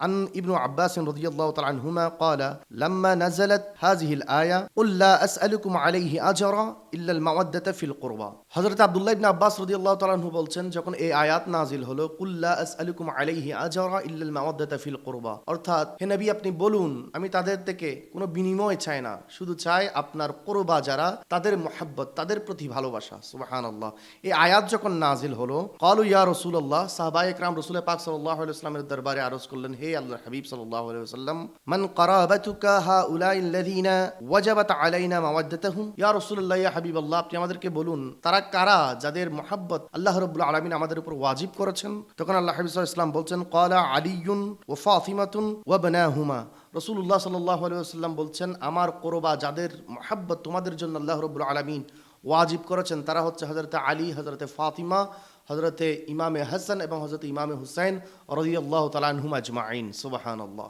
عن ابن عباس رضي الله تعالى عنهما قال لما نزلت هذه الآية قل لا أسألكم عليه أجرا إلا المودة في القربى হযরত আব্দুল্লাহ ইবনে আব্বাস রাদিয়াল্লাহু তাআলা আনহু বলছেন যখন এই আয়াত নাজিল হলো কুল লা আসআলুকুম আলাইহি আজরা ইল্লা আল মাওয়াদ্দাতা ফিল কুরবা অর্থাৎ হে নবী আপনি বলুন আমি তাদের থেকে কোনো বিনিময় চাই না শুধু চাই আপনার কুরবা যারা তাদের মহব্বত তাদের প্রতি ভালোবাসা সুবহানাল্লাহ এই আয়াত যখন নাজিল হলো ক্বালু ইয়া রাসূলুল্লাহ সাহাবায়ে একরাম রাসূল পাক সাল্লাল্লাহু আলাইহি ওয়াসাল্লামের দরবারে আরজ করলেন হে আল্লাহর হাবিব সাল্লাল্লাহু আলাইহি ওয়াসাল্লাম মান কারাবাতুকা হাউলাইল্লাযিনা ওয়াজাবাত আলাইনা মাওয়াদ্দাতুহুম ইয়া রাসূলুল্লাহ ইয়া হাবিবাল্লাহ আপনি আমাদেরকে বলুন তারা কারা যাদের মহব্বত আল্লাহ রাব্বুল আলামিন আমাদের উপর ওয়াজিব করেছেন তখন আল্লাহ হাবিব সাল্লাল্লাহু আলাইহি ওয়াসাল্লাম বলছেন ক্বালা আলিয়ুন ওয়া ফাতিমাতুন ওয়া বানাহুমা রাসূলুল্লাহ সাল্লাল্লাহু আলাইহি ওয়াসাল্লাম বলছেন আমার কুরবা যাদের মহব্বত তোমাদের জন্য আল্লাহ রাব্বুল আলামিন ওয়াজিব করেছেন তারা হচ্ছে হযরত আলী হযরত ফাতিমা হযরত ইমামে হাসান এবং হযরত ইমামে হুসাইন রাদিয়াল্লাহু তাআলা আনহুম আজমাইন সুবহানাল্লাহ।